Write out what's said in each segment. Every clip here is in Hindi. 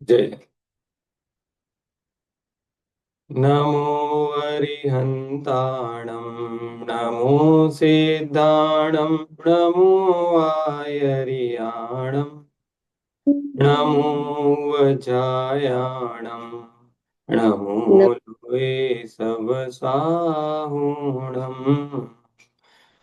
जय। नमो अरिहन्ताणं नमो सिद्धाणं नमो आयर्याणं नमो वज्रायाणं नमो न- लोके सवसाहुणम्।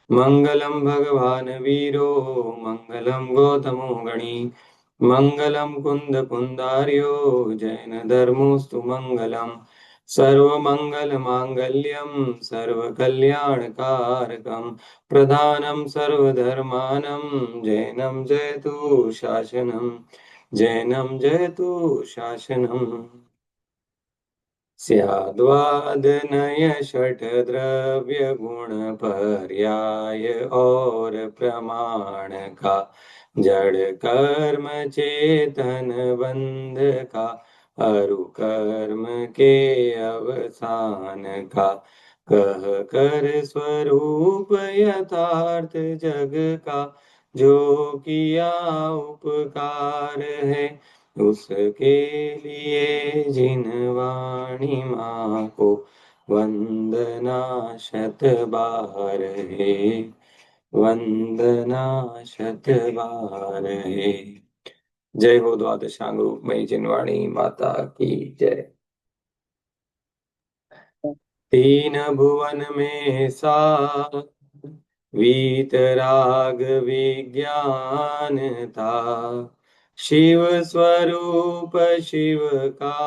मङ्गलं भगवान् वीरो मङ्गलं गौतमो गणी मङ्गलं कुन्दकुन्दार्यो जैनधर्मोऽस्तु मङ्गलम्। सर्वमङ्गलमाङ्गल्यं सर्वकल्याणकारकं प्रधानं सर्वधर्मानं जैनं जयतु शासनं जैनं जयतु शासनम्। स्याद्वादनय षट्द्रव्य गुण पर्याय और प्रमाण का जड़ कर्म चेतन बंध का अरु कर्म के अवसान का कह कर स्वरूप यथार्थ जग का जो किया उपकार है उसके लिए जिन वाणी माँ को वंदना शत बार है वंदना शत बार है। जय हो द्वादशांग रूप में जिनवाणी माता की जय। तीन भुवन में सा वीतराग विज्ञान था शिव स्वरूप शिव का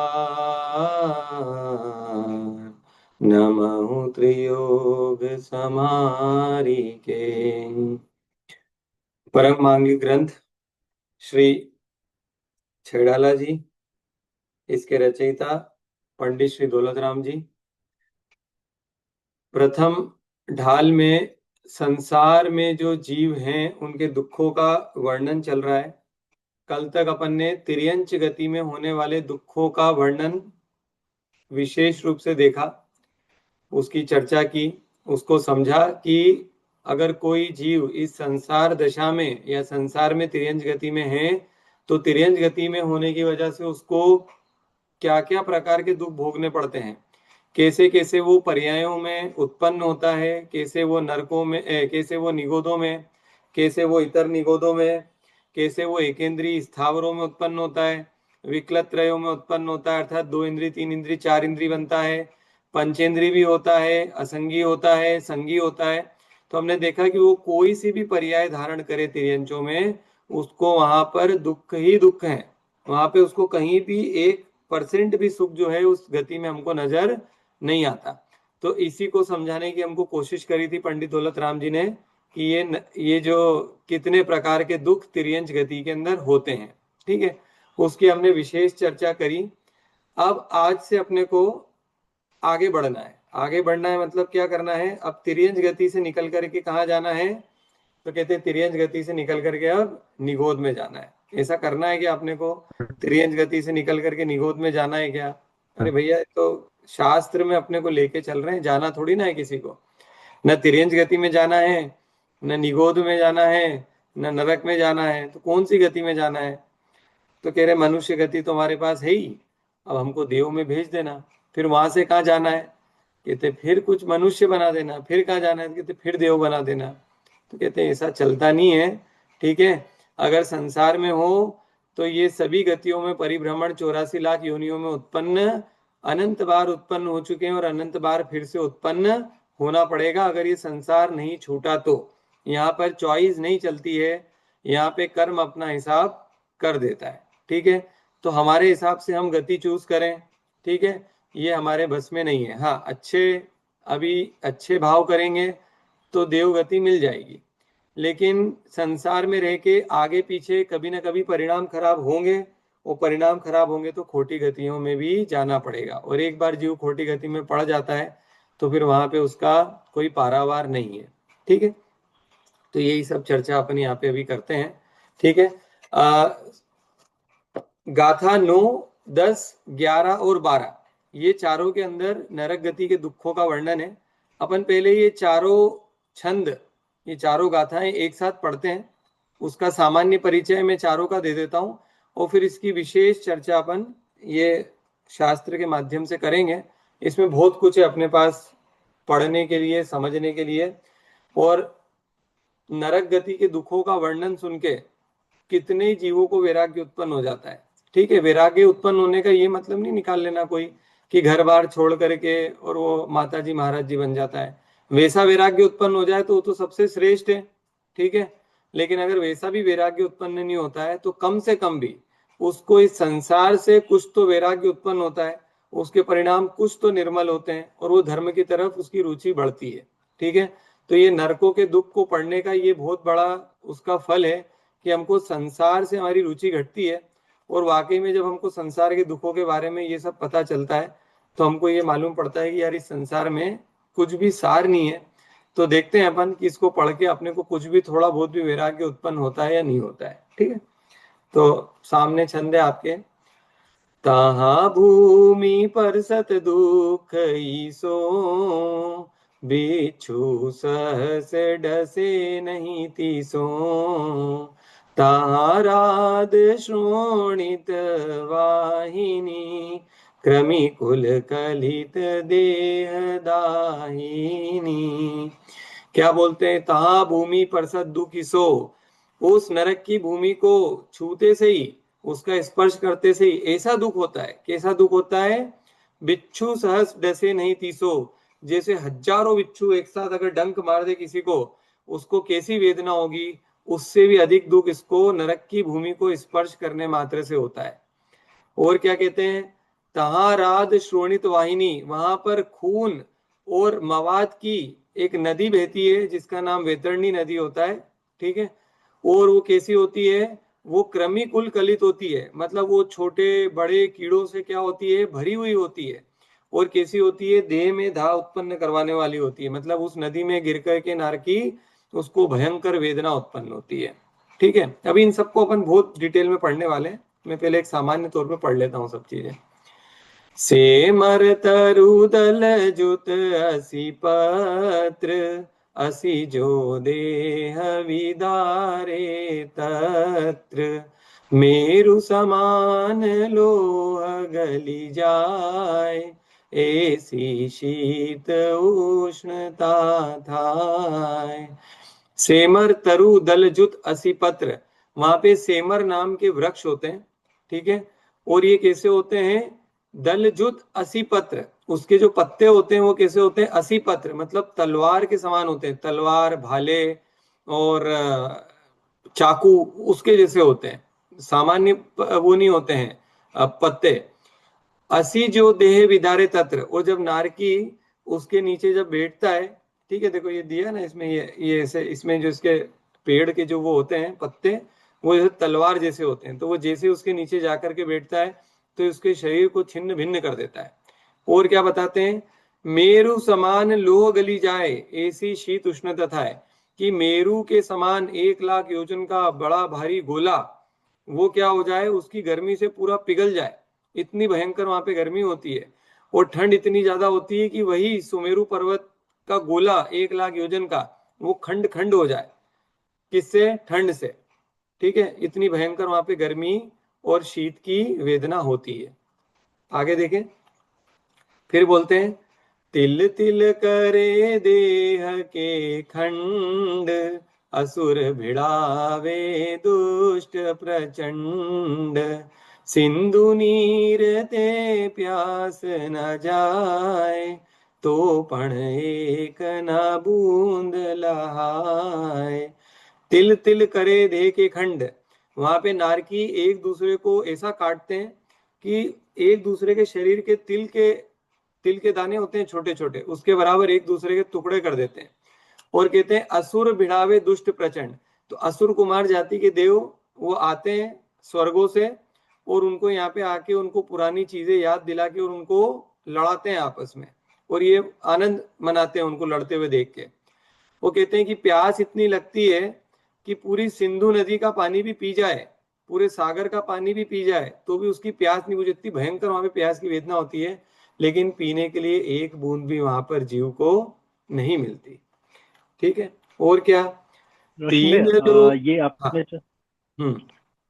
नमः त्रियोग समारी के। परम मांगलिक ग्रंथ श्री छेड़ाला जी, इसके रचयिता पंडित श्री दौलत राम जी। प्रथम ढाल में संसार में जो जीव हैं उनके दुखों का वर्णन चल रहा है। कल तक अपन ने तिर्यंच गति में होने वाले दुखों का वर्णन विशेष रूप से देखा, उसकी चर्चा की, उसको समझा कि अगर कोई जीव इस संसार दशा में या संसार में तिर्यंच गति में है तो तिर्यंच गति में होने की वजह से उसको क्या क्या प्रकार के दुख भोगने पड़ते हैं, कैसे कैसे वो पर्यायों में उत्पन्न होता है, कैसे वो नरकों में कैसे वो निगोदों में, कैसे वो इतर निगोदों में, कैसे वो एकेंद्रीय स्थावरों में उत्पन्न होता है, विकलत त्रयों में उत्पन्न होता है अर्थात दो इंद्री तीन इंद्री चार इंद्री बनता है, पंचेंद्री भी होता है, असंगी होता है, संगी होता है। तो हमने देखा कि वो कोई सी भी पर्याय धारण करे तिर्यंचों में उसको वहां पर दुख ही दुख है, वहां पे उसको कहीं भी 1% भी सुख जो है उस गति में हमको नजर नहीं आता। तो इसी को समझाने की हमको कोशिश करी थी पंडित दौलत राम जी ने कि ये जो कितने प्रकार के दुख तिर्यंच गति के अंदर होते हैं, ठीक है, उसकी हमने विशेष चर्चा करी। अब आज से अपने को आगे बढ़ना है। आगे बढ़ना है मतलब क्या करना है, अब तिर्यंच गति से निकल करके कहाँ जाना है, तो कहते हैं तिर्यंच गति से निकल करके अब निगोद में जाना है। ऐसा करना है क्या अपने को, तिर्यंच गति से निकल करके निगोद में जाना है क्या? अरे भैया तो शास्त्र में अपने को लेके चल रहे हैं, जाना थोड़ी ना है किसी को। न तिर्यंच गति में जाना है, न निगोद में जाना है, न नरक में जाना है, तो कौन सी गति में जाना है? तो कह रहे मनुष्य गति तो हमारे पास है ही, अब हमको देव में भेज देना। फिर वहां से कहाँ जाना है? कहते फिर कुछ मनुष्य बना देना। फिर कहाँ जाना है? कहते फिर देव बना देना। तो कहते हैं ऐसा चलता नहीं है, ठीक है। अगर संसार में हो तो ये सभी गतियों में परिभ्रमण 84 लाख योनियों में उत्पन्न अनंत बार उत्पन्न हो चुके हैं और अनंत बार फिर से उत्पन्न होना पड़ेगा अगर ये संसार नहीं छूटा तो। यहाँ पर चॉइस नहीं चलती है, यहाँ पे कर्म अपना हिसाब कर देता है, ठीक है। तो हमारे हिसाब से हम गति चूज करें, ठीक है, ये हमारे बस में नहीं है। हाँ, अभी अच्छे भाव करेंगे तो देवगति मिल जाएगी, लेकिन संसार में रह के आगे पीछे कभी ना कभी परिणाम खराब होंगे, वो परिणाम खराब होंगे तो खोटी गतियों में भी जाना पड़ेगा। और एक बार जीव खोटी गति में पड़ जाता है तो फिर वहां पे उसका कोई पारावार नहीं है, ठीक है। तो यही सब चर्चा अपन यहाँ पे अभी करते हैं, ठीक है। गाथा 9, 10, 11 और 12 ये चारों के अंदर नरक गति के दुखों का वर्णन है। अपन पहले ये चारों छंद, ये चारों गाथाएं एक साथ पढ़ते हैं, उसका सामान्य परिचय मैं चारों का दे देता हूं। और फिर इसकी विशेष चर्चा अपन ये शास्त्र के माध्यम से करेंगे। इसमें बहुत कुछ है अपने पास पढ़ने के लिए, समझने के लिए। और नरक गति के दुखों का वर्णन सुन के कितने ही जीवों को वैराग्य उत्पन्न हो जाता है। ठीक है, वैराग्य उत्पन्न होने का ये मतलब नहीं निकाल लेना कोई कि घर बार छोड़ करके और वो माता जी महाराज जी बन जाता है। वैसा वैराग्य उत्पन्न हो जाए तो वो तो सबसे श्रेष्ठ है। ठीक है, लेकिन अगर वैसा भी वैराग्य उत्पन्न नहीं होता है तो कम से कम भी उसको इस संसार से कुछ तो वैराग्य उत्पन्न होता है, उसके परिणाम कुछ तो निर्मल होते हैं और वो धर्म की तरफ उसकी रुचि बढ़ती है। ठीक है, तो ये नरकों के दुख को पढ़ने का ये बहुत बड़ा उसका फल है कि हमको संसार से हमारी रुचि घटती है। और वाकई में जब हमको संसार के दुखों के बारे में ये सब पता चलता है तो हमको ये मालूम पड़ता है कि यार इस संसार में कुछ भी सार नहीं है। तो देखते हैं अपन कि इसको पढ़ के अपने को कुछ भी थोड़ा बहुत भी वैराग्य उत्पन्न होता है या नहीं होता है। ठीक है, तो सामने छंद है आपके। तहाँ भूमि पर सत दुख ईसो, बिच्छू सहस डसे नहीं तीसो। तहाँ राध श्रोणित वाहिनी, क्रमि कुल कलित देह दाहिनी। क्या बोलते हैं, तहाँ भूमि पर सत दुख ईसो, उस नरक की भूमि को छूते से ही, उसका स्पर्श करते से ही ऐसा दुख होता है। कैसा दुख होता है, बिच्छू सहस डसे नहीं तीसो, जैसे हजारों बिच्छू एक साथ अगर डंक मार दे किसी को, उसको कैसी वेदना होगी, उससे भी अधिक दुख इसको नरक की भूमि को स्पर्श करने मात्र से होता है। और क्या कहते हैं, तहाँ राध श्रोणित वाहिनी, वहां पर खून और मवाद की एक नदी बहती है जिसका नाम वैतरणी नदी होता है। ठीक है, और वो कैसी होती है, वो क्रमिकुल कलित होती है, मतलब वो छोटे बड़े कीड़ों से क्या होती है, भरी हुई होती है। और कैसी होती है, देह में धा उत्पन्न करवाने वाली होती है, मतलब उस नदी में गिर कर के नारकी उसको भयंकर वेदना उत्पन्न होती है। ठीक है, अभी इन सबको अपन बहुत डिटेल में पढ़ने वाले हैं। मैं पहले एक सामान्य तौर पे पढ़ लेता हूँ सब चीजें। सेमर तरुदल जुत असी पत्र, असी जो देह विदारे तत्र। मेरु समान लोह गली जाय, ऐसी शीत उष्णता थाय। सेमर तरु दल जुत असी पत्र, वहां पे सेमर नाम के वृक्ष होते हैं। ठीक है, और ये कैसे होते हैं, दलजुत असी पत्र, उसके जो पत्ते होते हैं वो कैसे होते हैं, असी पत्र मतलब तलवार के समान होते हैं, तलवार भाले और चाकू उसके जैसे होते हैं, सामान्य वो नहीं होते हैं पत्ते। असी जो देह विदारे तत्र, और जब नारकी उसके नीचे जब बैठता है, ठीक है, देखो ये दिया ना इसमें, ये ऐसे इसमें जो इसके पेड़ के जो वो होते हैं पत्ते, वो जैसे तलवार जैसे होते हैं, तो वो जैसे उसके नीचे जाकर के बैठता है तो उसके शरीर को छिन्न भिन्न कर देता है। और क्या बताते हैं, मेरु समान लोह गली जाए, ऐसी शीत उष्ण तथा है, कि मेरु के समान 1 लाख योजन का बड़ा भारी गोला वो क्या हो जाए, उसकी गर्मी से पूरा पिघल जाए, इतनी भयंकर वहां पे गर्मी होती है। और ठंड इतनी ज्यादा होती है कि वही सुमेरु पर्वत का गोला 1 लाख योजन का वो खंड खंड हो जाए। किससे, ठंड से। ठीक है, इतनी भयंकर वहां पे गर्मी और शीत की वेदना होती है। आगे देखें, फिर बोलते हैं, तिल तिल करे देह के खंड, असुर भिड़ावे दुष्ट प्रचंड। सिंधु नीर ते प्यास न जाए, तो पण एक न बूंद लहाए। तिल तिल करे देह के खंड, वहां पे नारकी एक दूसरे को ऐसा काटते हैं कि एक दूसरे के शरीर के तिल के दाने होते हैं छोटे छोटे, उसके बराबर एक दूसरे के टुकड़े कर देते हैं। और कहते हैं असुर भिड़ावे दुष्ट प्रचंड, तो असुर कुमार जाति के देव वो आते हैं स्वर्गों से और उनको यहाँ पे आके उनको पुरानी चीजें याद दिला के और उनको लड़ाते हैं आपस में, और ये आनंद मनाते हैं उनको लड़ते हुए देख के। वो कहते हैं कि प्यास इतनी लगती है कि पूरी सिंधु नदी का पानी भी पी जाए, पूरे सागर का पानी भी पी जाए तो भी उसकी प्यास नहीं बुझती, इतनी भयंकर वहां पे प्यास की वेदना होती है, लेकिन पीने के लिए एक बूंद भी वहां पर जीव को नहीं मिलती। ठीक है, और क्या, रोशन तीन भाई, लोग। ये हाँ। आपने जो हम्म।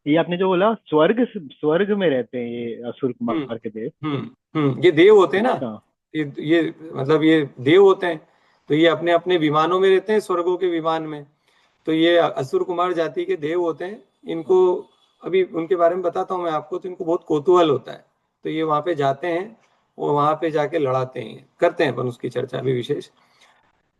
ये आपने जो बोला स्वर्ग, स्वर्ग में रहते हैं ये असुर हम्म कुमार के देव? ये देव होते हैं ना। अच्छा। ये मतलब ये देव होते हैं। तो ये अपने अपने विमानों में रहते हैं, स्वर्गों के विमान में। तो ये असुर कुमार जाति के देव होते हैं। इनको अभी उनके बारे में बताता हूँ मैं आपको। तो इनको बहुत कौतूहल होता है। तो ये वहां पे जाते हैं और वहां पे जाके लड़ाते हैं, करते हैं अपन उसकी चर्चा अभी विशेष।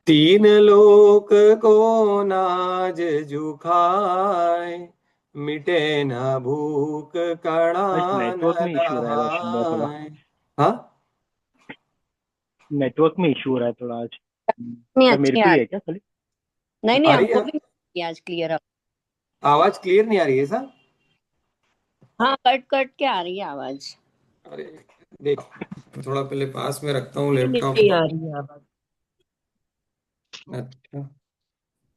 तीन लोक को नाज जुखाए, मिटे न भूख कणा आज न नेटवर्क में इशू हो रहा है रोशन भाई थोड़ा। नहाए। हाँ। नेटवर्क में इशू हो रहा है थोड़ा आज। नहीं क्या मेरे अच्छी को आ ही रही। है क्या खाली? नहीं नहीं, आ रही हमको है? भी आज क्लियर अब। आवाज क्लियर नहीं आ रही है सर? हाँ, कट कट के आ रही है आवाज। अरे देख, थोड़ा पहले पास में रखता हूँ नहीं, लैपटॉप नहीं को। आ रही है आवाज। अच्छा,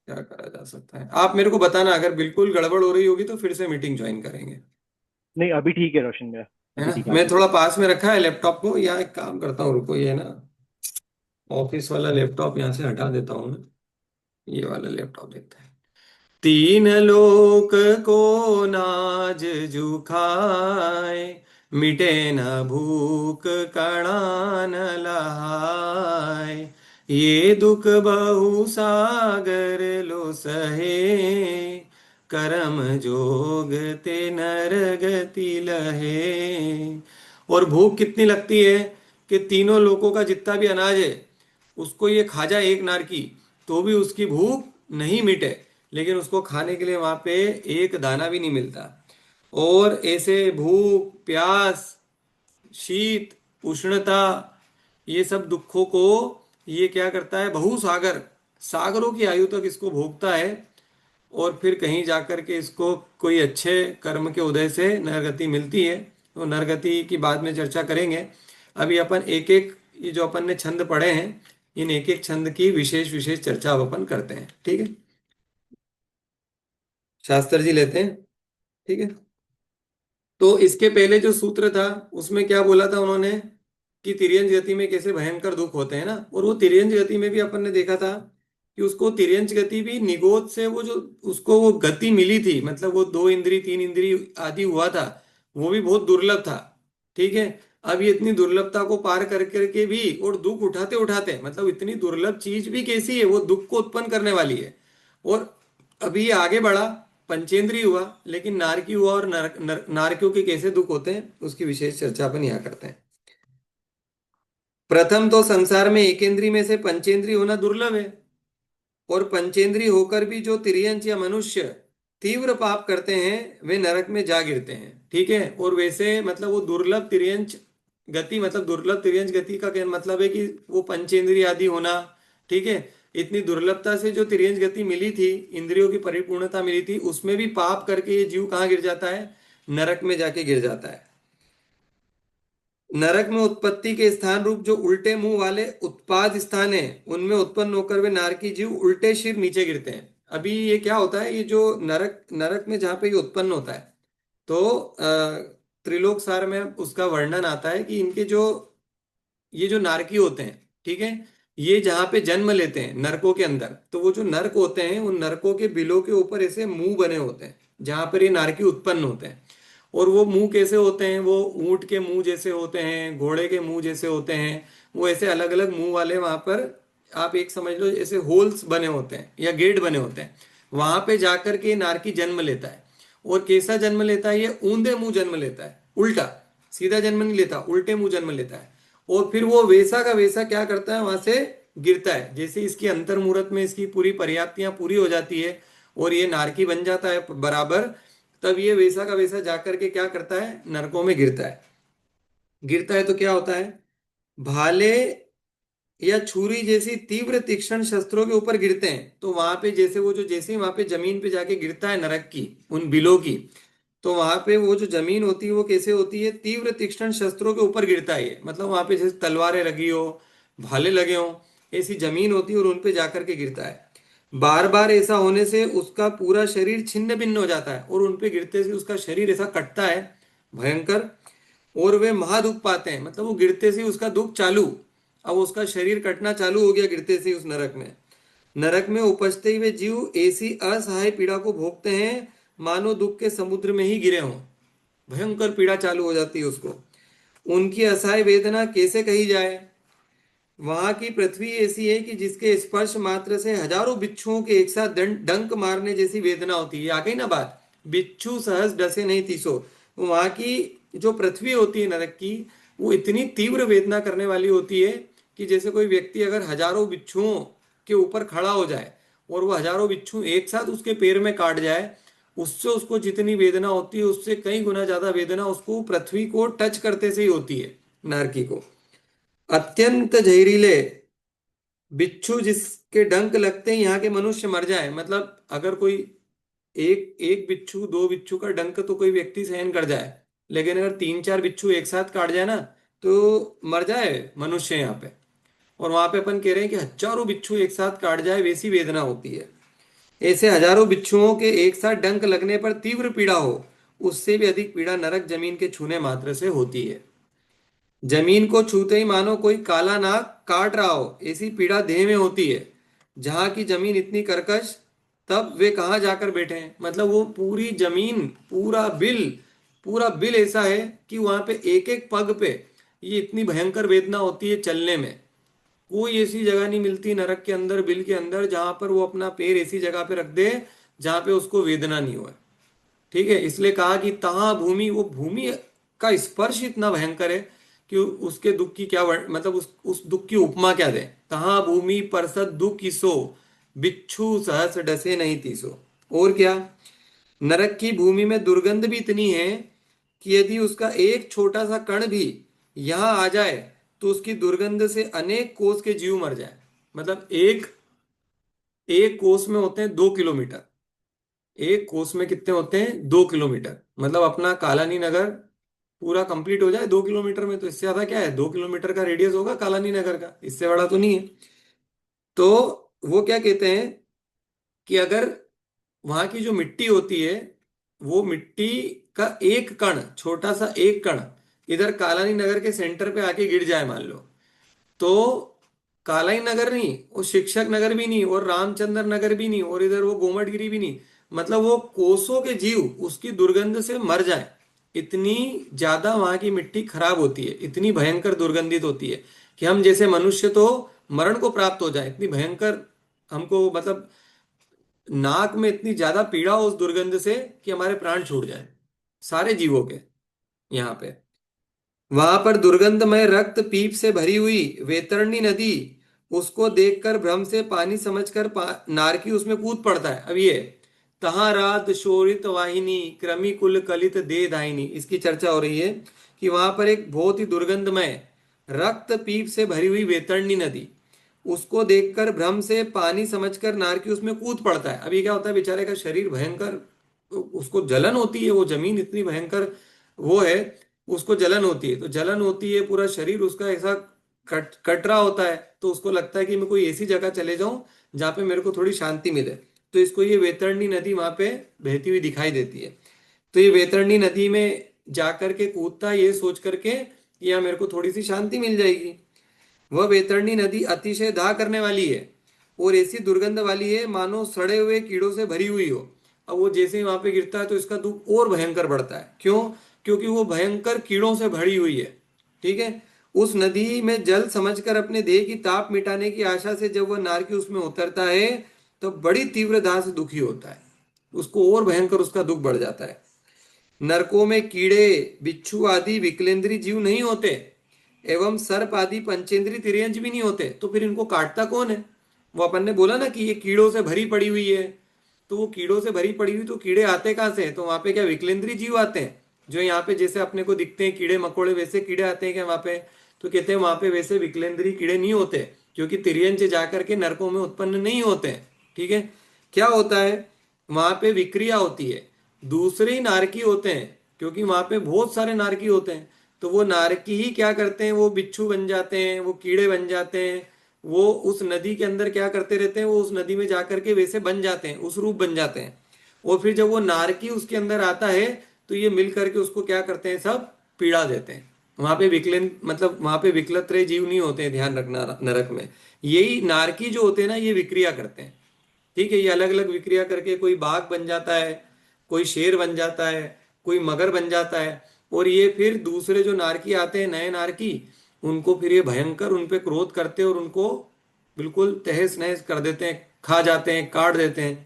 क्या करा जा सकता है, आप मेरे को बताना अगर बिल्कुल गड़बड़ हो रही होगी तो फिर से मीटिंग ज्वाइन करेंगे। नहीं अभी ठीक है रोशन भैया। है अभी ना, ठीक है मैं आगे। थोड़ा पास में रखा है लैपटॉप को, या एक काम करता हूँ, रुको, ये ना ऑफिस वाला लैपटॉप यहाँ से हटा देता हूँ मैं। ये वाला लैपटॉप देखते हैं। तीन लोक को नाज जुखाए, मिटे न भूख कणा न लहाय। ये दुख बहु सागर लो सहे, करम जोग ते नर गति लहे। और भूख कितनी लगती है कि तीनों लोकों का जितना भी अनाज है उसको ये खा जाए एक नार की, तो भी उसकी भूख नहीं मिटे। लेकिन उसको खाने के लिए वहां पे एक दाना भी नहीं मिलता। और ऐसे भूख प्यास, शीत, उष्णता, ये सब दुखों को ये क्या करता है, बहुसागर, सागरों की आयु तक इसको भोगता है। और फिर कहीं जाकर के इसको कोई अच्छे कर्म के उदय से नरगति मिलती है। तो नरगति की बाद में चर्चा करेंगे। अभी अपन एक एक, ये जो अपन ने छंद पढ़े हैं, इन एक एक छंद की विशेष विशेष चर्चा अब अपन करते हैं, ठीक है। शास्त्र जी लेते हैं, ठीक है। तो इसके पहले जो सूत्र था उसमें क्या बोला था उन्होंने, कि तिर्यंच गति में कैसे भयंकर दुख होते हैं ना। और वो तिर्यंच गति में भी अपन ने देखा था कि उसको तिर्यंच गति भी निगोद से वो जो उसको वो गति मिली थी, मतलब वो दो इंद्री तीन इंद्री आदि हुआ था, वो भी बहुत दुर्लभ था। ठीक है। अब ये इतनी दुर्लभता को पार कर करके भी और दुख उठाते उठाते, मतलब इतनी दुर्लभ चीज भी कैसी है, वो दुख को उत्पन्न करने वाली है। और अभी ये आगे बढ़ा, पंचेंद्रिय हुआ, लेकिन नारकी हुआ, और नारकियों के कैसे दुख होते हैं उसकी विशेष चर्चा अपन यहाँ करते हैं। प्रथम तो संसार में एकेंद्रीय में से पंचेंद्रिय होना दुर्लभ है। और पंचेंद्रिय होकर भी जो तिर्यंच या मनुष्य तीव्र पाप करते हैं वे नरक में जा गिरते हैं। ठीक है। और वैसे मतलब वो दुर्लभ तिर्यंच गति, मतलब दुर्लभ तिर्यंच गति का क्या मतलब है कि वो पंचेंद्रिय आदि होना। ठीक है। इतनी दुर्लभता से जो तिर्यंच गति मिली थी, इंद्रियों की परिपूर्णता मिली थी, उसमें भी पाप करके ये जीव कहाँ गिर जाता है, नरक में जाके गिर जाता है। नरक में उत्पत्ति के स्थान रूप जो उल्टे मुंह वाले उत्पाद स्थान है, उनमें उत्पन्न होकर वे नारकी जीव उल्टे सिर नीचे गिरते हैं। अभी ये क्या होता है, ये जो नरक नरक में जहाँ पे ये उत्पन्न होता है, तो त्रिलोक सार में उसका वर्णन आता है कि इनके जो ये जो नारकी होते हैं, ठीक है, ये जहाँ पे जन्म लेते हैं नरकों के अंदर, तो वो जो नरक होते हैं उन नरकों के बिलों के ऊपर ऐसे मुंह बने होते हैं जहाँ पर ये नारकी उत्पन्न होते हैं। और वो मुंह कैसे होते हैं, वो ऊंट के मुंह जैसे होते हैं, घोड़े के मुंह जैसे होते हैं। वो ऐसे अलग अलग मुंह वाले वहां पर, आप एक समझ लो ऐसे होल्स बने होते हैं या गेट बने होते हैं। वहां पे जाकर के नारकी जन्म लेता है। और कैसा जन्म लेता है, ये ऊंधे मुंह जन्म लेता है, उल्टा, सीधा जन्म नहीं लेता, उल्टे मुंह जन्म लेता है। और फिर वो वैसा का वैसा क्या करता है, वहां से गिरता है। जैसे इसकी अंतर मूरत में इसकी पूरी पर्याप्तियां पूरी हो जाती है और ये नारकी बन जाता है बराबर, तब ये वैसा का वैसा जाकर के क्या करता है, नरकों में गिरता है। गिरता है तो क्या होता है, भाले या छुरी जैसी तीव्र तीक्ष्ण शस्त्रों के ऊपर गिरते हैं। तो वहां पे जैसे वो जो जैसे ही वहां पे जमीन पे जाके गिरता है नरक की उन बिलों की, तो वहां पे वो जो जमीन होती है वो कैसे होती है, तीव्र तीक्ष्ण शस्त्रों के ऊपर गिरता है ये। मतलब वहां पे जैसे तलवारें लगी हो, भाले लगे हो, ऐसी जमीन होती है और उन पे जाकर के गिरता है। बार बार ऐसा होने से उसका पूरा शरीर छिन्न भिन्न हो जाता है और उन पे गिरते से उसका शरीर ऐसा कटता है भयंकर। और वे महादुख पाते हैं, मतलब वो गिरते से ही उसका दुख चालू, अब उसका शरीर कटना चालू हो गया गिरते से ही उस नरक में। नरक में उपजते ही वे जीव ऐसी असहाय पीड़ा को भोगते हैं मानो दुख के समुद्र में ही गिरे हों। भयंकर पीड़ा चालू हो जाती है उसको। उनकी असहाय वेदना कैसे कही जाए। वहां की पृथ्वी ऐसी है कि जिसके स्पर्श मात्र से हजारों बिच्छुओं के एक साथ डंक मारने जैसी वेदना होती है। आ गई ना बात, बिच्छू सहज डसे नहीं तीसो। वहां की जो पृथ्वी होती है नरक की, वो इतनी तीव्र वेदना करने वाली होती है कि जैसे कोई व्यक्ति अगर हजारों बिच्छुओं के ऊपर खड़ा हो जाए और वो हजारों बिच्छू एक साथ उसके पैर में काट जाए, उससे उसको जितनी वेदना होती है उससे कई गुना ज्यादा वेदना उसको पृथ्वी को टच करते से ही होती है नरकी को। अत्यंत जहरीले बिच्छू जिसके डंक लगते ही यहाँ के मनुष्य मर जाए। मतलब अगर कोई एक एक बिच्छू दो बिच्छू का डंक तो कोई व्यक्ति सहन कर जाए, लेकिन अगर तीन चार बिच्छू एक साथ काट जाए ना तो मर जाए मनुष्य यहाँ पे। और वहां पे अपन कह रहे हैं कि हजारों बिच्छू एक साथ काट जाए वैसी वेदना होती है। ऐसे हजारों बिच्छुओं के एक साथ डंक लगने पर तीव्र पीड़ा हो, उससे भी अधिक पीड़ा नरक जमीन के छूने मात्र से होती है। जमीन को छूते ही मानो कोई काला नाग काट रहा हो, ऐसी पीड़ा देह में होती है। जहां की जमीन इतनी कर्कश, तब वे कहाँ जाकर बैठे हैं। मतलब वो पूरी जमीन, पूरा बिल ऐसा है कि वहां पे एक एक पग पे ये इतनी भयंकर वेदना होती है चलने में। कोई ऐसी जगह नहीं मिलती नरक के अंदर, बिल के अंदर, जहां पर वो अपना पैर ऐसी जगह पे रख दे जहां पे उसको वेदना नहीं हो। ठीक है, इसलिए कहा कि तहा भूमि, वो भूमि का स्पर्श इतना भयंकर है कि उसके दुख की क्या मतलब उस दुख की उपमा क्या दे। तहा भूमि परसत दुख किसो, बिच्छू सहस डसे नहीं तीसो। और क्या, नरक की भूमि में दुर्गंध भी इतनी है कि यदि उसका एक छोटा सा कण भी यहां आ जाए तो उसकी दुर्गंध से अनेक कोस के जीव मर जाए। मतलब एक एक कोस में होते हैं 2 किलोमीटर। एक कोस में कितने होते हैं, 2 किलोमीटर। मतलब अपना कालानी नगर पूरा कंप्लीट हो जाए 2 किलोमीटर में, तो इससे ज्यादा क्या है, 2 किलोमीटर का रेडियस होगा कालानी नगर का, इससे बड़ा तो नहीं है। तो वो क्या कहते हैं कि अगर वहां की जो मिट्टी होती है, वो मिट्टी का एक कण, छोटा सा एक कण इधर कालानी नगर के सेंटर पे आके गिर जाए मान लो, तो कालाई नगर नहीं, वो शिक्षक नगर भी नहीं, और रामचंद्र नगर भी नहीं, और इधर वो गोमटगिरी भी नहीं, मतलब वो कोसों के जीव उसकी दुर्गंध से मर जाए। इतनी ज्यादा वहां की मिट्टी खराब होती है, इतनी भयंकर दुर्गंधित होती है कि हम जैसे मनुष्य तो मरण को प्राप्त हो जाए, इतनी भयंकर हमको, मतलब नाक में इतनी ज्यादा पीड़ा हो उस दुर्गंध से कि हमारे प्राण छूट जाए सारे जीवों के यहाँ पे। वहां पर दुर्गंधमय रक्त पीप से भरी हुई वैतरणी नदी, उसको देखकर भ्रम से पानी समझकर नारकी उसमें कूद पड़ता है। अब ये तहां रात शोरित वाहिनी क्रमी कुल कलित दे दाहिनी, इसकी चर्चा हो रही है कि वहां पर एक बहुत ही दुर्गंधमय रक्त पीप से भरी हुई वैतरणी नदी, उसको देखकर भ्रम से पानी समझकर नारकी उसमें कूद पड़ता है। अभी क्या होता है, बेचारे का शरीर भयंकर, उसको जलन होती है, वो जमीन इतनी भयंकर वो है, उसको जलन होती है, तो जलन होती है, पूरा शरीर उसका ऐसा कट कट रहा होता है, तो उसको लगता है कि मैं कोई ऐसी जगह चले जाऊं जहां पे मेरे को थोड़ी शांति मिले। तो इसको ये वैतरणी नदी वहां पे बहती हुई दिखाई देती है। तो ये वैतरणी नदी में जाकर के कूदता है ये सोच करके कि यहाँ मेरे को थोड़ी सी शांति मिल जाएगी। वह वैतरणी नदी अतिशय दाह करने वाली है और ऐसी दुर्गंध वाली है मानो सड़े हुए कीड़ों से भरी हुई हो। अब वो जैसे ही वहां पे गिरता है तो इसका दुख और भयंकर बढ़ता है। क्यों? क्योंकि वो भयंकर कीड़ों से भरी हुई है। ठीक है, उस नदी में जल समझकर अपने देह की ताप मिटाने की आशा से जब वह नारकी उसमें उतरता है तो बड़ी तीव्र दाह से दुखी होता है, उसको और भयंकर उसका दुख बढ़ जाता है। नरकों में कीड़े बिच्छू आदि विकलेंद्री जीव नहीं होते एवं सर्प आदि पंचेंद्री तिर्यंज भी नहीं होते, तो फिर इनको काटता कौन है? वो अपन ने बोला ना कि ये कीड़ों से भरी पड़ी हुई है, तो वो कीड़ों से भरी पड़ी हुई, तो कीड़े आते कहाँ से हैं? तो वहां पे क्या विकलेंद्री जीव आते हैं जो यहाँ पे जैसे अपने को दिखते हैं कीड़े मकोड़े, वैसे कीड़े आते हैं क्या वहां पे? तो कहते हैं वहां पे वैसे विकलेंद्री कीड़े नहीं होते, क्योंकि तिर्यंज जाकर के नरकों में उत्पन्न नहीं होते हैं। ठीक है, क्या होता है, वहां पे विक्रिया होती है, दूसरे ही नारकी होते हैं, क्योंकि वहां पे बहुत सारे नारकी होते हैं। तो वो नारकी ही क्या करते हैं, वो बिच्छू बन जाते हैं, वो कीड़े बन जाते हैं, वो उस नदी के अंदर क्या करते रहते हैं, वो उस नदी में जाकर के वैसे बन जाते हैं, उस रूप बन जाते हैं। और फिर जब वो नारकी उसके अंदर आता है तो ये मिल करके उसको क्या करते हैं, सब पीड़ा देते हैं। वहां पे विकलन, मतलब वहां पे विकलत्रय जीव नहीं होते हैं, ध्यान रखना नरक में। यही नारकी जो होते हैं ना, ये विक्रिया करते हैं। ठीक है, ये अलग अलग विक्रिया करके कोई बाघ बन जाता है, कोई शेर बन जाता है, कोई मगर बन जाता है। और ये फिर दूसरे जो नारकी आते हैं, नए नारकी, उनको फिर ये भयंकर उन पे क्रोध करते हैं और उनको बिल्कुल तहस नहस कर देते हैं, खा जाते हैं, काट देते हैं।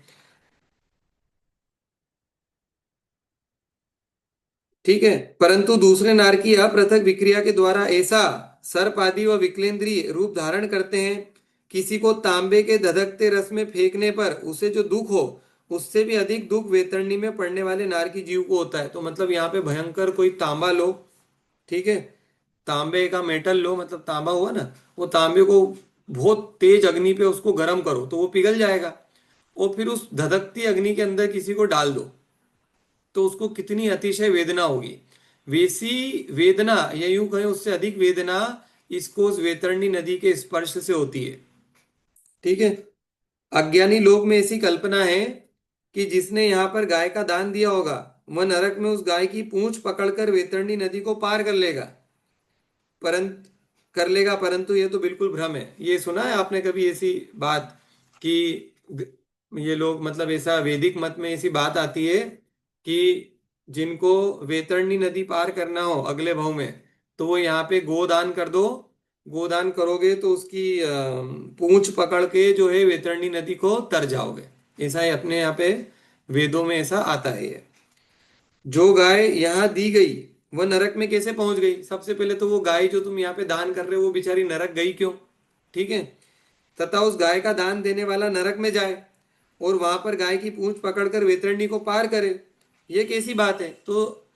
ठीक है। परंतु दूसरे नारकी अपृथक विक्रिया के द्वारा ऐसा सर्प आदि व विकलेंद्रीय रूप धारण करते हैं। किसी को तांबे के धधकते रस में फेंकने पर उसे जो दुख हो, उससे भी अधिक दुख वेतरणी में पड़ने वाले नारकी जीव को होता है। तो मतलब यहाँ पे भयंकर कोई तांबा लो, ठीक है, तांबे का मेटल लो, मतलब तांबा हुआ ना, वो तांबे को बहुत तेज अग्नि पे उसको गर्म करो तो वो पिघल जाएगा। और फिर उस धधकती अग्नि के अंदर किसी को डाल दो तो उसको कितनी अतिशय वेदना होगी। वैसी वेदना, या यूं कहें उससे अधिक वेदना, इसको उस वैतरणी नदी के स्पर्श से होती है। ठीक है। अज्ञानी लोग में ऐसी कल्पना है कि जिसने यहाँ पर गाय का दान दिया होगा, वह नरक में उस गाय की पूंछ पकड़कर वैतरणी नदी को पार कर लेगा, परंतु ये तो बिल्कुल भ्रम है। ये सुना है आपने कभी ऐसी बात कि ये लोग, मतलब ऐसा वैदिक मत में ऐसी बात आती है कि जिनको वैतरणी नदी पार करना हो अगले भाव में, तो वो यहाँ पे गोदान कर दो। गोदान करोगे तो उसकी पूंछ पकड़ के जो है वैतरणी नदी को तर जाओगे। ऐसा है अपने यहाँ पे, वेदों में ऐसा आता है ये। जो गाय यहाँ दी गई वह नरक में कैसे पहुंच गई? सबसे पहले तो वो गाय जो तुम यहाँ पे दान कर रहे हो वो बेचारी नरक गई क्यों? ठीक है। तथा उस गाय का दान देने वाला नरक में जाए और वहां पर गाय की पूंछ पकड़कर वैतरणी को पार करे, ये कैसी बात है? तो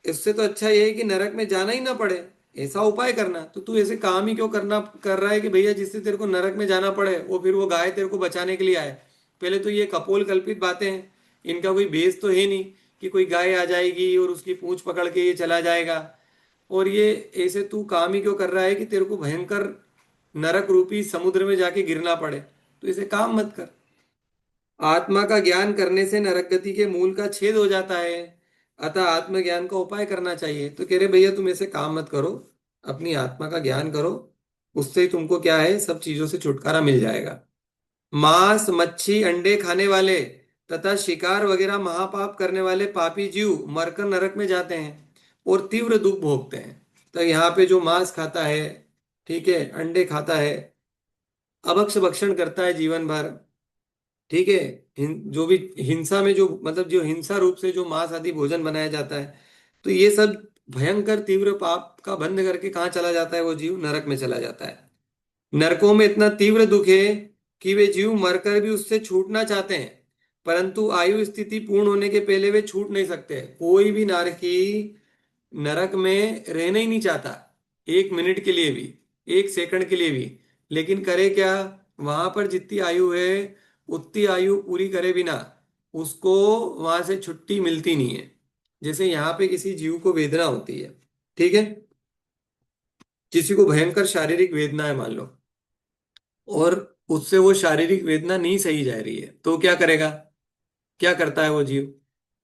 इससे तो अच्छा ये है कि नरक में जाना ही ना पड़े, ऐसा उपाय करना। तो तू ऐसे काम ही क्यों करना कर रहा है कि भैया जिससे तेरे को नरक में जाना पड़े वो फिर वो गाय तेरे को बचाने के लिए आए? पहले तो ये कपोल कल्पित बातें हैं, इनका कोई बेस तो है नहीं कि कोई गाय आ जाएगी और उसकी पूंछ पकड़ के ये चला जाएगा। और ये ऐसे तू काम ही क्यों कर रहा है कि तेरे को भयंकर नरक रूपी समुद्र में जाके गिरना पड़े? तो इसे काम मत कर। आत्मा का ज्ञान करने से नरक गति के मूल का छेद हो जाता है, अतः आत्मज्ञान का उपाय करना चाहिए। तो कह रहे भैया तुम ऐसे काम मत करो, अपनी आत्मा का ज्ञान करो, उससे ही तुमको क्या है, सब चीजों से छुटकारा मिल जाएगा। मांस मच्छी अंडे खाने वाले तथा शिकार वगैरह महापाप करने वाले पापी जीव मरकर नरक में जाते हैं और तीव्र दुख भोगते हैं। तो यहाँ पे जो मांस खाता है, ठीक है, अंडे खाता है, अभक्ष भक्षण करता है जीवन भर, ठीक है, जो भी हिंसा में जो, मतलब जो हिंसा रूप से जो मांस आदि भोजन बनाया जाता है, तो ये सब भयंकर तीव्र पाप का बंध करके कहाँ चला जाता है? वो जीव नरक में चला जाता है। नरकों में इतना तीव्र दुख है कि वे जीव मरकर भी उससे छूटना चाहते हैं, परंतु आयु स्थिति पूर्ण होने के पहले वे छूट नहीं सकते। कोई भी नारकी नरक में रहना ही नहीं चाहता, एक मिनट के लिए भी, एक सेकंड के लिए भी। लेकिन करे क्या? वहां पर जितनी आयु है उतनी आयु पूरी करे बिना उसको वहां से छुट्टी मिलती नहीं है। जैसे यहाँ पे किसी जीव को वेदना होती है, ठीक है, किसी को भयंकर शारीरिक वेदना है मान लो, और उससे वो शारीरिक वेदना नहीं सही जा रही है, तो क्या करेगा? क्या करता है वो जीव?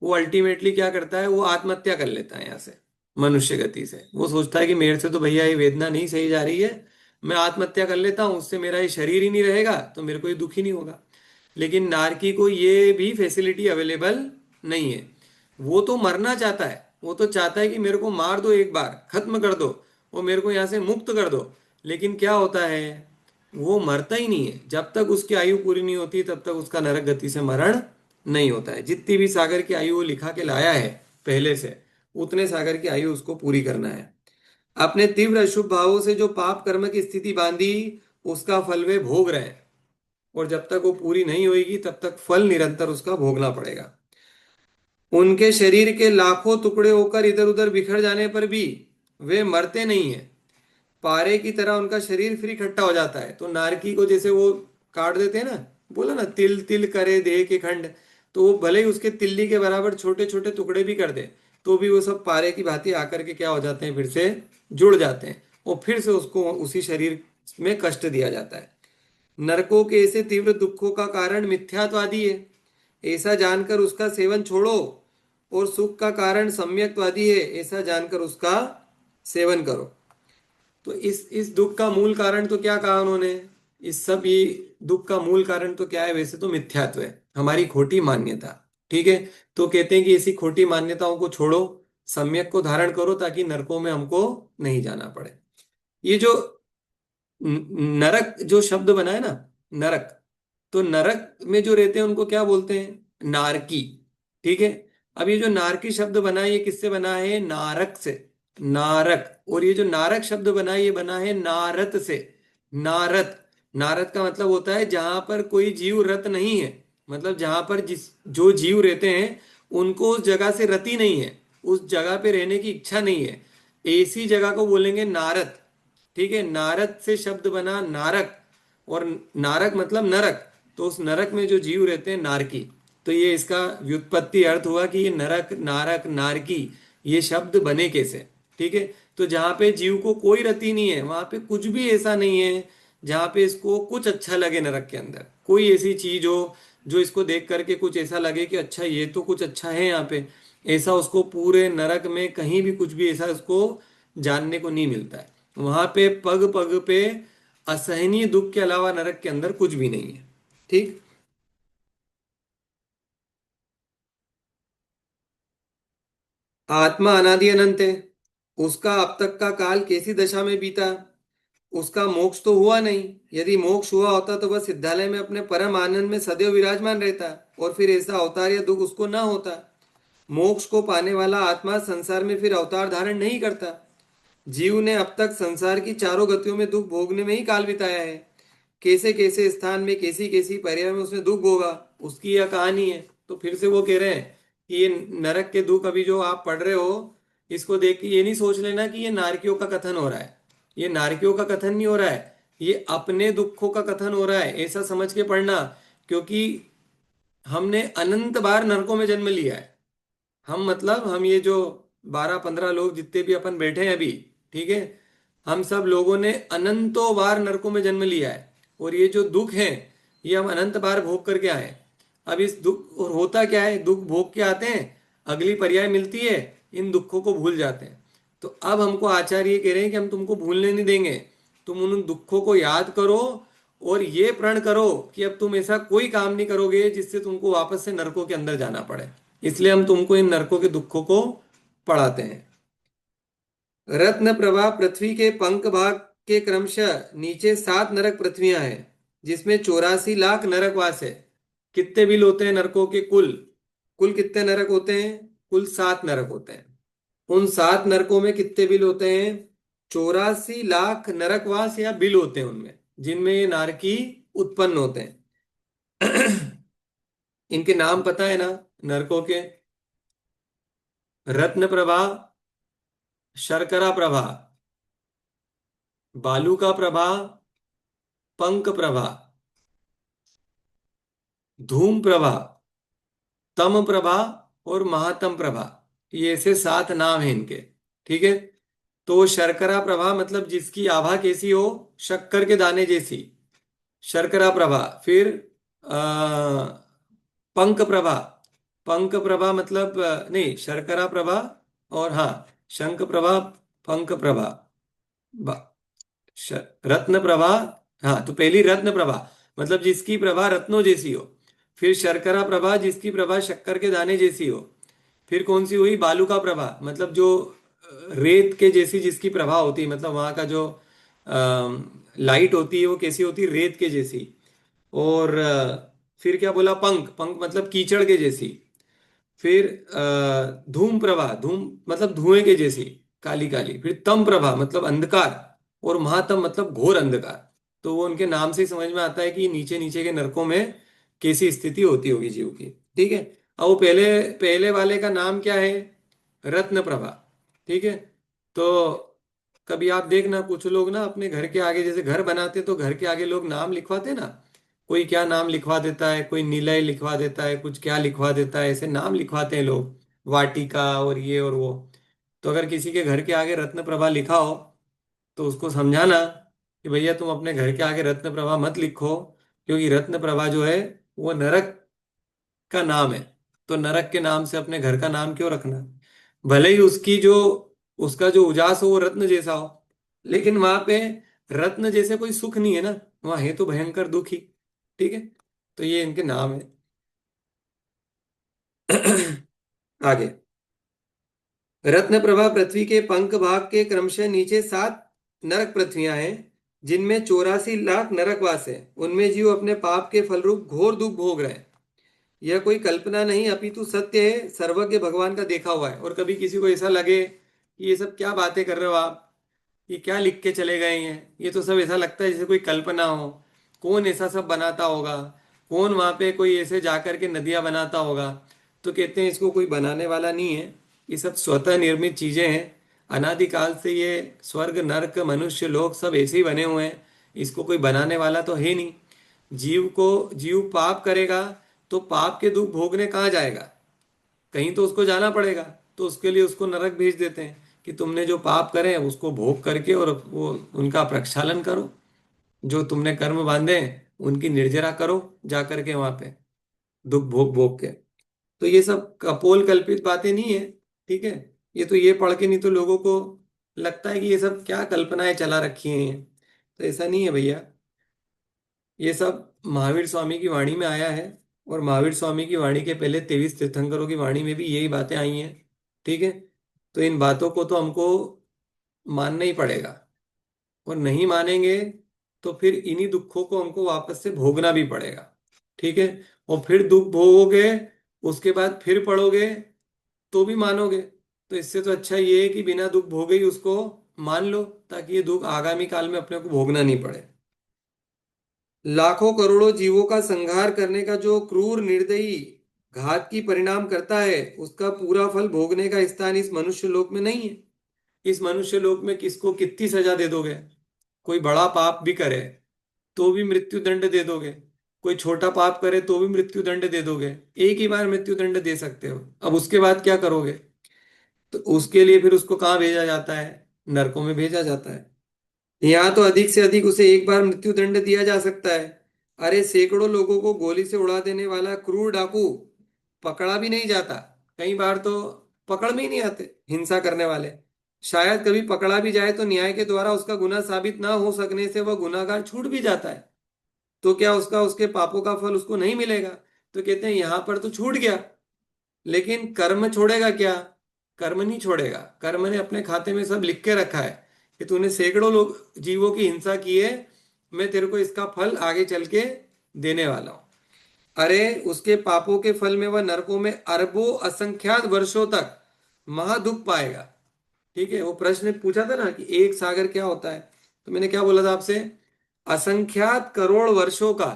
वो अल्टीमेटली क्या करता है? वो आत्महत्या कर लेता है यहाँ से, मनुष्य गति से। वो सोचता है कि मेरे से तो भैया ये वेदना नहीं सही जा रही है, मैं आत्महत्या कर लेता हूँ, उससे मेरा ये शरीर ही नहीं रहेगा तो मेरे को ये दुख ही नहीं होगा। लेकिन नारकी को ये भी फैसिलिटी अवेलेबल नहीं है। वो तो मरना चाहता है, वो तो चाहता है कि मेरे को मार दो, एक बार खत्म कर दो, वो मेरे को यहाँ से मुक्त कर दो। लेकिन क्या होता है, वो मरता ही नहीं है। जब तक उसकी आयु पूरी नहीं होती तब तक उसका नरक गति से मरण नहीं होता है। जितनी भी सागर की आयु वो लिखा के लाया है पहले से, उतने सागर की आयु उसको पूरी करना है। अपने तीव्र अशुभ भावों से जो पाप कर्म की स्थिति बांधी, उसका फल वे भोग रहे हैं, और जब तक वो पूरी नहीं होगी तब तक फल निरंतर उसका भोगना पड़ेगा। उनके शरीर के लाखों टुकड़े होकर इधर उधर बिखर जाने पर भी वे मरते नहीं है। पारे की तरह उनका शरीर फिर इकट्ठा हो जाता है। तो नारकी को जैसे वो काट देते हैं ना, बोला ना तिल तिल करे देह के खंड, तो वो भले ही उसके तिल्ली के बराबर छोटे छोटे टुकड़े भी कर दे, तो भी वो सब पारे की भांति आकर के क्या हो जाते हैं, फिर से जुड़ जाते हैं, और फिर से उसको उसी शरीर में कष्ट दिया जाता है। नरकों के ऐसे तीव्र दुखों का कारण मिथ्यात्वादी है, ऐसा जानकर उसका सेवन छोड़ो, और सुख का कारण सम्यक्तवादी है, ऐसा जानकर उसका सेवन करो। तो इस दुख का मूल कारण तो क्या कहा उन्होंने? इस सब ये दुख का मूल कारण तो क्या है? वैसे तो मिथ्यात्व है, हमारी खोटी मान्यता। ठीक है। तो कहते हैं कि ऐसी खोटी मान्यताओं को छोड़ो, सम्यक को धारण करो, ताकि नरकों में हमको नहीं जाना पड़े। ये जो नरक जो शब्द बना है ना, नरक, तो नरक में जो रहते हैं उनको क्या बोलते हैं? नारकी। ठीक है। अब ये जो नारकी शब्द बना है ये किससे बना है? नारक से। नारक। और ये जो नारक शब्द बना है ये बना है नारद से। नारद। नारद का मतलब होता है जहां पर कोई जीव रत नहीं है, मतलब जहां पर जिस जो जीव रहते हैं उनको उस जगह से रति नहीं है, उस जगह पे रहने की इच्छा नहीं है, ऐसी जगह को बोलेंगे नारद। ठीक है। नारद से शब्द बना नारक, और नारक मतलब नरक। तो उस नरक में जो जीव रहते हैं नारकी। तो ये इसका व्युत्पत्ति अर्थ हुआ कि ये नरक, नारक, नारकी, ये शब्द बने कैसे। ठीक है। तो जहां पे जीव को कोई रति नहीं है, वहां पे कुछ भी ऐसा नहीं है जहां पे इसको कुछ अच्छा लगे। नरक के अंदर कोई ऐसी चीज हो जो इसको देख करके कुछ ऐसा लगे कि अच्छा ये तो कुछ अच्छा है यहाँ पे, ऐसा उसको पूरे नरक में कहीं भी कुछ भी ऐसा उसको जानने को नहीं मिलता है। वहां पे पग पग पे असहनीय दुख के अलावा नरक के अंदर कुछ भी नहीं है। ठीक। आत्मा अनादि अनंत है, उसका अब तक का काल कैसी दशा में बीता, उसका मोक्ष तो हुआ नहीं। यदि मोक्ष हुआ होता तो वह सिद्धालय में अपने परम आनंद में सदैव विराजमान रहता, और फिर ऐसा अवतार या दुख उसको ना होता। मोक्ष को पाने वाला आत्मा संसार में फिर अवतार धारण नहीं करता। जीव ने अब तक संसार की चारों गतियों में दुख भोगने में ही काल बिताया है। कैसे कैसे स्थान में कैसी कैसी पर्याय में उसने दुख भोगा, उसकी यह कहानी है। तो फिर से वो कह रहे हैं कि ये नरक के दुख अभी जो आप पढ़ रहे हो, इसको देख के ये नहीं सोच लेना कि ये नारकियों का कथन हो रहा है। ये नारकियों का कथन नहीं हो रहा है, ये अपने दुखों का कथन हो रहा है, ऐसा समझ के पढ़ना। क्योंकि हमने अनंत बार नरकों में जन्म लिया है। हम मतलब हम ये जो 12-15 लोग जितने भी अपन बैठे हैं अभी, ठीक है, हम सब लोगों ने अनंतों बार नरकों में जन्म लिया है। और ये जो दुख है ये हम अनंत बार भोग करके आए हैं। अब इस दुख, और होता क्या है, दुख भोग के आते हैं, अगली पर्याय मिलती है, इन दुखों को भूल जाते हैं। तो अब हमको आचार्य ये कह रहे हैं कि हम तुमको भूलने नहीं देंगे, तुम उन दुखों को याद करो, और ये प्रण करो कि अब तुम ऐसा कोई काम नहीं करोगे जिससे तुमको वापस से नरकों के अंदर जाना पड़े। इसलिए हम तुमको इन नरकों के दुखों को पढ़ाते हैं। रत्न प्रभा पृथ्वी के पंख भाग के क्रमशः नीचे 7 नरक पृथ्वियां हैं, जिसमें 84 लाख नरक वास है। कितने बिल होते हैं नरकों के? कुल कुल कितने नरक होते हैं? कुल 7 नरक होते हैं। उन 7 नरकों में कितने बिल होते हैं? 84 लाख नरकवास या बिल होते हैं उनमें, जिनमें ये नारकी उत्पन्न होते हैं। इनके नाम पता है ना नरकों के? रत्न प्रभा, शर्करा प्रभा, बालू का प्रभा, पंक प्रभा, धूम प्रभा, तम प्रभा, और महातम प्रभा। ये ऐसे 7 नाम हैं इनके। ठीक है। तो शर्करा प्रभा मतलब जिसकी आभा कैसी हो? शक्कर के दाने जैसी, शर्करा प्रभा। फिर पंक प्रभा। पंक प्रभा मतलब नहीं, शर्करा प्रभा, और हाँ, शंख प्रभा, पंक प्रभा, रत्न प्रभा। हाँ, तो पहली रत्न प्रभा मतलब जिसकी प्रभा रत्नों जैसी हो। फिर शर्करा प्रभा जिसकी प्रभा शक्कर के दाने जैसी हो। फिर कौन सी हुई? बालू का प्रभा मतलब जो रेत के जैसी जिसकी प्रभा होती है, मतलब वहां का जो लाइट होती है वो कैसी होती है? रेत के जैसी। और फिर क्या बोला? पंख। पंख मतलब कीचड़ के जैसी। फिर धूम प्रभा, धूम मतलब धुएं के जैसी, काली काली। फिर तम प्रभा मतलब अंधकार, और महातम मतलब घोर अंधकार। तो वो उनके नाम से ही समझ में आता है कि नीचे नीचे के नरकों में कैसी स्थिति होती होगी जीव की। ठीक है। अब वो पहले पहले वाले का नाम क्या है? रत्न प्रभा। ठीक है। तो कभी आप देखना, कुछ लोग ना अपने घर के आगे, जैसे घर बनाते तो घर के आगे लोग नाम लिखवाते ना, कोई क्या नाम लिखवा देता है, कोई निलय लिखवा देता है, कुछ क्या लिखवा देता है, ऐसे नाम लिखवाते हैं लोग, वाटिका और ये और वो। तो अगर किसी के घर के आगे रत्न प्रभा लिखा हो तो उसको समझाना कि भैया तुम अपने घर के आगे रत्न प्रभा मत लिखो, क्योंकि रत्न प्रभा जो है वो नरक का नाम है। तो नरक के नाम से अपने घर का नाम क्यों रखना? भले ही उसकी जो उसका जो उजास हो वो रत्न जैसा हो, लेकिन वहां पे रत्न जैसे कोई सुख नहीं है ना, वहां है तो भयंकर दुख ही। ठीक है। तो ये इनके नाम है। आगे, रत्न प्रभा पृथ्वी के पंख भाग के क्रमशः नीचे 7 नरक पृथ्वियां हैं, जिनमें 84 लाख नरकवास है। उनमें जीव अपने पाप के फलरूप घोर दुख भोग रहे हैं। यह कोई कल्पना नहीं अपितु सत्य है, सर्वज्ञ भगवान का देखा हुआ है। और कभी किसी को ऐसा लगे कि ये सब क्या बातें कर रहे हो आप, ये क्या लिख के चले गए हैं, ये तो सब ऐसा लगता है जैसे कोई कल्पना हो, कौन ऐसा सब बनाता होगा, कौन वहां पे कोई ऐसे जाकर के नदियां बनाता होगा, तो कहते हैं इसको कोई बनाने वाला नहीं है, ये सब स्वतः निर्मित चीजें हैं। अनादिकाल से ये स्वर्ग नरक मनुष्य लोग सब ऐसे ही बने हुए हैं, इसको कोई बनाने वाला तो है नहीं। जीव पाप करेगा तो पाप के दुख भोगने कहाँ जाएगा, कहीं तो उसको जाना पड़ेगा। तो उसके लिए उसको नरक भेज देते हैं कि तुमने जो पाप करे उसको भोग करके और वो उनका प्रक्षालन करो, जो तुमने कर्म बांधे हैं उनकी निर्जरा करो जा करके वहां पे, दुख भोग भोग के। तो ये सब कपोल कल्पित बातें नहीं है, ठीक है। ये तो ये पढ़ के नहीं तो लोगों को लगता है कि ये सब क्या कल्पनाएं चला रखी हैं, तो ऐसा नहीं है भैया। ये सब महावीर स्वामी की वाणी में आया है, और महावीर स्वामी की वाणी के पहले 23 तीर्थंकरों की वाणी में भी यही बातें आई हैं, ठीक है। तो इन बातों को तो हमको मानना ही पड़ेगा, और नहीं मानेंगे तो फिर इन्हीं दुखों को हमको वापस से भोगना भी पड़ेगा, ठीक है। और फिर दुख भोगोगे, उसके बाद फिर पढ़ोगे तो भी मानोगे। तो इससे तो अच्छा ये है कि बिना दुख भोगे ही उसको मान लो, ताकि ये दुख आगामी काल में अपने को भोगना नहीं पड़े। लाखों करोड़ों जीवों का संहार करने का जो क्रूर निर्दयी घात की परिणाम करता है, उसका पूरा फल भोगने का स्थान इस मनुष्य लोक में नहीं है। इस मनुष्य लोक में किसको कितनी सजा दे दोगे, कोई बड़ा पाप भी करे तो भी मृत्यु दंड दे दोगे, कोई छोटा पाप करे तो भी मृत्यु दंड दे दोगे, एक ही बार मृत्यु दंड दे सकते हो। अब उसके बाद क्या करोगे, तो उसके लिए फिर उसको कहाँ भेजा जाता है, नरकों में भेजा जाता है। यहाँ तो अधिक से अधिक उसे एक बार मृत्यु दंड दिया जा सकता है। अरे सैकड़ों लोगों को गोली से उड़ा देने वाला क्रूर डाकू पकड़ा भी नहीं जाता, कई बार तो पकड़ में ही नहीं आते हिंसा करने वाले। शायद कभी पकड़ा भी जाए तो न्याय के द्वारा उसका गुनाह साबित ना हो सकने से वह गुनाहगार छूट भी जाता है। तो क्या उसका उसके पापों का फल उसको नहीं मिलेगा, तो कहते हैं यहां पर तो छूट गया, लेकिन कर्म छोड़ेगा क्या, कर्म नहीं छोड़ेगा। कर्म ने अपने खाते में सब लिख के रखा है कि तूने सैकड़ों लोग जीवों की हिंसा की है, मैं तेरे को इसका फल आगे चल के देने वाला हूं। अरे उसके पापों के फल में वह नरकों में अरबों असंख्यात वर्षों तक महादुख पाएगा, ठीक है। वो प्रश्न पूछा था ना कि एक सागर क्या होता है, तो मैंने क्या बोला था आपसे, असंख्यात करोड़ वर्षों का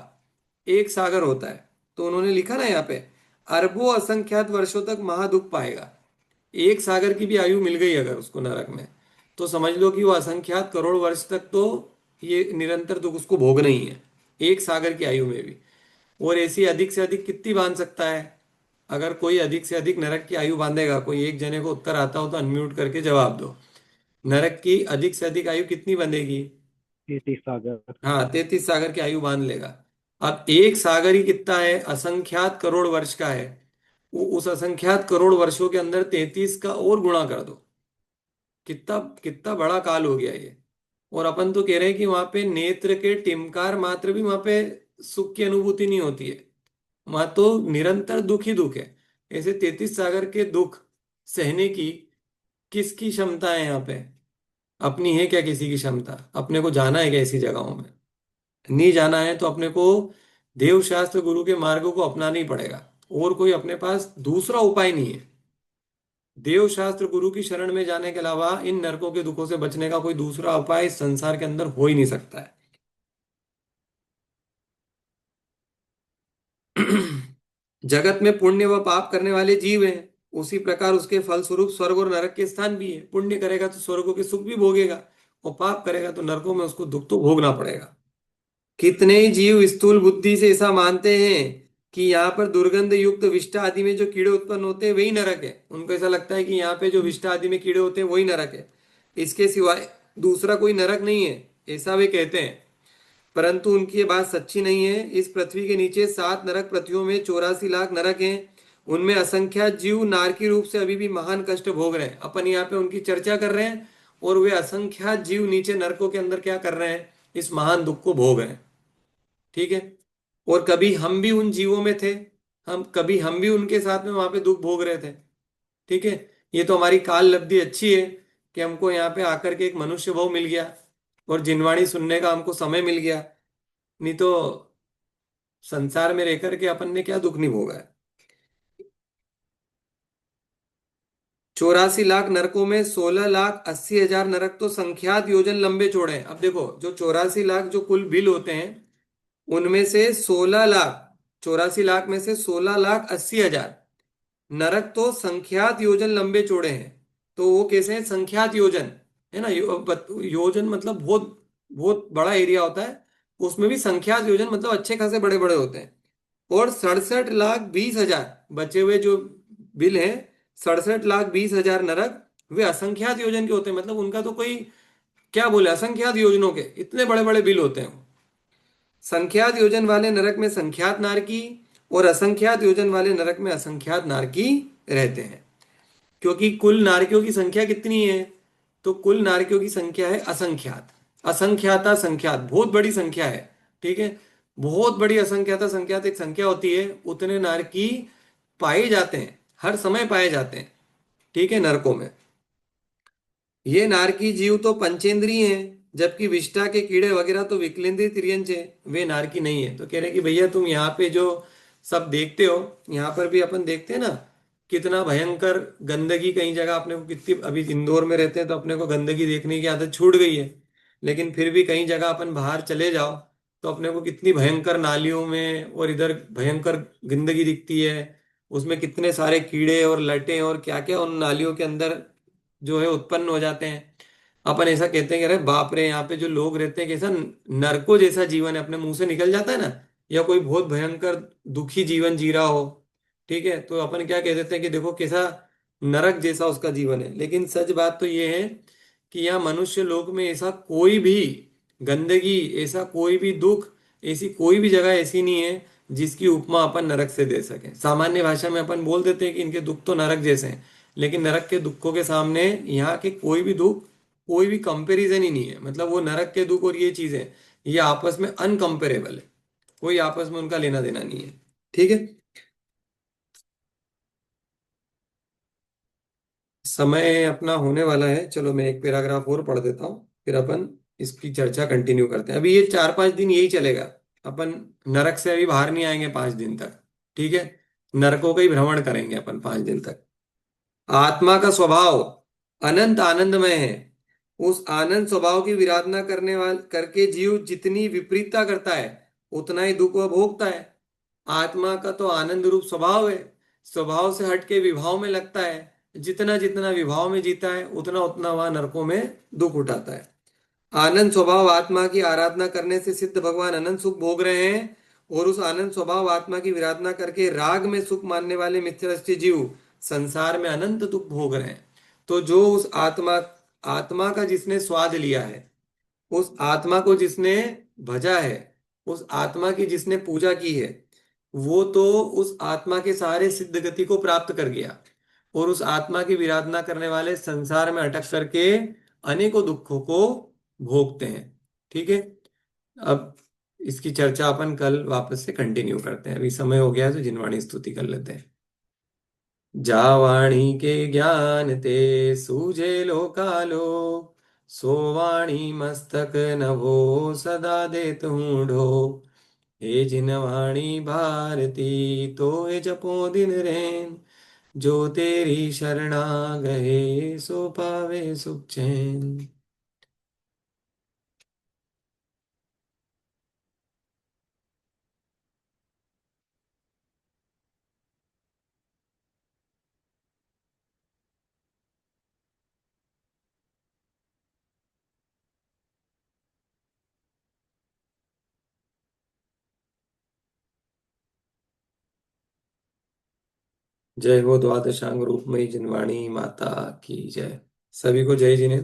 एक सागर होता है। तो उन्होंने लिखा ना यहाँ पे, अरबों असंख्यात वर्षों तक महादुख पाएगा। एक सागर की भी आयु मिल गई अगर उसको नरक में, तो समझ लो कि वो असंख्यात करोड़ वर्ष तक तो ये निरंतर दुख उसको भोगना ही है, एक सागर की आयु में भी। और ऐसी अधिक से अधिक कितनी बांध सकता है, अगर कोई अधिक से अधिक नरक की आयु बांधेगा, कोई एक जने को उत्तर आता हो तो अनम्यूट करके जवाब दो। नरक की अधिक से अधिक आयु कितनी बंधेगी। 33 सागर। हाँ, 33 सागर की आयु बांध लेगा। अब एक सागर ही कितना है, असंख्यात करोड़ वर्ष का है। उस असंख्यात करोड़ वर्षों के अंदर 33 का और गुणा कर दो, कितना कितना बड़ा काल हो गया ये। और अपन तो कह रहे हैं कि वहां पे नेत्र के टिमकार मात्र भी वहां पे सुख की अनुभूति नहीं होती है, वहां तो निरंतर दुख ही दुख है। ऐसे 33 सागर के दुख सहने की किसकी क्षमता है यहाँ पे, अपनी है क्या किसी की क्षमता, अपने को जाना है क्या ऐसी जगहों में, नहीं जाना है तो अपने को देव शास्त्र गुरु के मार्गों को अपनाना ही पड़ेगा, और कोई अपने पास दूसरा उपाय नहीं है। देव शास्त्र गुरु की शरण में जाने के अलावा इन नरकों के दुखों से बचने का कोई दूसरा उपाय इस संसार के अंदर हो ही नहीं सकता है। जगत में पुण्य व पाप करने वाले जीव हैं, उसी प्रकार उसके फलस्वरूप स्वर्ग और नरक के स्थान भी है। पुण्य करेगा तो स्वर्गों के सुख भी भोगेगा, और पाप करेगा तो नरकों में उसको दुख तो भोगना पड़ेगा। कितने ही जीव स्थूल बुद्धि से ऐसा मानते हैं कि यहाँ पर दुर्गंध युक्त विष्ठा आदि में जो कीड़े उत्पन्न होते हैं वही नरक है। उनको ऐसा लगता है कि यहाँ पे जो विष्ठा आदि में कीड़े होते हैं वही नरक है, इसके सिवाय दूसरा कोई नरक नहीं है, ऐसा वे कहते हैं। परंतु उनकी ये बात सच्ची नहीं है। इस पृथ्वी के नीचे 7 नरक पृथ्वियों में 84 लाख नरक हैं। उनमें असंख्यात जीव नारकी रूप से अभी भी महान कष्ट भोग रहे हैं। अपन यहाँ पे उनकी चर्चा कर रहे हैं, और वे असंख्यात जीव नीचे नरकों के अंदर क्या कर रहे हैं, इस महान दुख को भोग रहे हैं, ठीक है। और कभी हम भी उन जीवों में थे, हम भी उनके साथ में वहां पे दुख भोग रहे थे। ठीक है। ये तो हमारी काल लब्धि अच्छी है कि हमको यहाँ पे आकर के एक मनुष्य भाव मिल गया और जिनवाणी सुनने का हमको समय मिल गया। नहीं तो संसार में रह करके अपन ने क्या दुख नहीं भोगा है। 84 लाख नरकों में 16,80,000 नरक तो संख्यात योजन लंबे चौड़े हैं। अब देखो, जो 84 लाख जो कुल बिल होते हैं, उनमें से 16 लाख, 84 लाख में से 16,80,000 नरक तो संख्यात योजन लंबे चौड़े हैं। तो वो कैसे हैं? संख्यात योजन, है ना। योजन मतलब बहुत बहुत बड़ा एरिया होता है। उसमें भी संख्यात योजन मतलब अच्छे खासे बड़े बड़े होते हैं। और 67,20,000 बचे हुए जो बिल हैं, 67,20,000 नरक, वे असंख्यात योजन के होते हैं। मतलब उनका तो कोई, क्या बोले, असंख्यात योजनों के इतने बड़े बड़े बिल होते हैं। संख्यात योजन वाले नरक में संख्यात नारकी और असंख्यात योजन वाले नरक में असंख्यात नारकी रहते हैं। क्योंकि कुल नारकियों की संख्या कितनी है? तो कुल नारकियों की संख्या है असंख्यात। असंख्याता संख्यात बहुत बड़ी संख्या है। ठीक है। बहुत बड़ी असंख्याता संख्यात एक संख्या होती है, उतने नारकी पाए जाते हैं, हर समय पाए जाते हैं। ठीक है, नरकों में। ये नारकी जीव तो पंचेंद्रिय हैं, जबकि विष्ठा के कीड़े वगैरह तो विकलेंद्रिय तिर्यंच है, वे नारकी नहीं है। तो कह रहे कि भैया तुम यहाँ पे जो सब देखते हो, यहाँ पर भी अपन देखते हैं ना, कितना भयंकर गंदगी कई जगह। अपने को कितनी, अभी इंदौर में रहते हैं तो अपने को गंदगी देखने की आदत छूट गई है, लेकिन फिर भी कई जगह अपन बाहर चले जाओ तो अपने को कितनी भयंकर नालियों में और इधर भयंकर गंदगी दिखती है। उसमें कितने सारे कीड़े और लटे और क्या क्या उन नालियों के अंदर जो है उत्पन्न हो जाते हैं। अपन ऐसा कहते हैं कि अरे बाप रे, यहाँ पे जो लोग रहते हैं कैसा नरको जैसा जीवन है, अपने मुंह से निकल जाता है ना, या कोई बहुत भयंकर दुखी जीवन जी रहा हो। ठीक है, तो अपन क्या कह देते हैं कि देखो कैसा नरक जैसा उसका जीवन है। लेकिन सच बात तो ये है कि यहाँ मनुष्य लोक में ऐसा कोई भी गंदगी, ऐसा कोई भी दुख, ऐसी कोई भी जगह ऐसी नहीं है जिसकी उपमा अपन नरक से दे सके। सामान्य भाषा में अपन बोल देते हैं कि इनके दुख तो नरक जैसे हैं, लेकिन नरक के दुखों के सामने यहाँ के कोई भी दुख, कोई भी कंपैरिजन ही नहीं है। मतलब वो नरक के दुख और ये चीजें, ये आपस में अनकंपेरेबल है। कोई आपस में उनका लेना देना नहीं है। ठीक है। समय अपना होने वाला है, चलो मैं एक पैराग्राफ और पढ़ देता हूँ, फिर अपन इसकी चर्चा कंटिन्यू करते हैं। अभी ये 4-5 दिन यही चलेगा। अपन नरक से अभी बाहर नहीं आएंगे 5 दिन तक। ठीक है। नरकों का ही भ्रमण करेंगे अपन 5 दिन तक। आत्मा का स्वभाव अनंत आनंदमय है। उस आनंद स्वभाव की विराधना करने वाल करके जीव जितनी विपरीतता करता है, उतना ही दुख वह भोगता है। आत्मा का तो आनंद रूप स्वभाव है। स्वभाव से हटके विभाव में लगता है। जितना जितना विभाव में जीता है, उतना उतना वह नरकों में दुख उठाता है। आनंद स्वभाव आत्मा की आराधना करने से सिद्ध भगवान अनंत सुख भोग रहे हैं, और उस आनंद स्वभाव आत्मा की विराधना करके राग में सुख मानने वाले मिथ्यादृष्टि जीव संसार में अनंत दुख भोग रहे हैं। तो जो उस आत्मा, आत्मा का जिसने स्वाद लिया है, उस आत्मा को जिसने भजा है, उस आत्मा की जिसने पूजा की है, वो तो उस आत्मा के सहारे सिद्ध गति को प्राप्त कर गया। और उस आत्मा की विराधना करने वाले संसार में अटक करके अनेकों दुखों को भोगते हैं। ठीक है। अब इसकी चर्चा अपन कल वापस से कंटिन्यू करते हैं। अभी समय हो गया है तो जिनवाणी स्तुति कर लेते हैं। जावाणी के ज्ञान ते सूझे लोकालो, सो वाणी मस्तक नभो सदा देत हूँ ढो। हे जिनवाणी भारती तो हे जपो दिन रैन, जो तेरी शरणा गए सो पावे सुख चैन। जय हो द्वादशांग रूपमयी जिनवाणी माता की जय। सभी को जय जिने।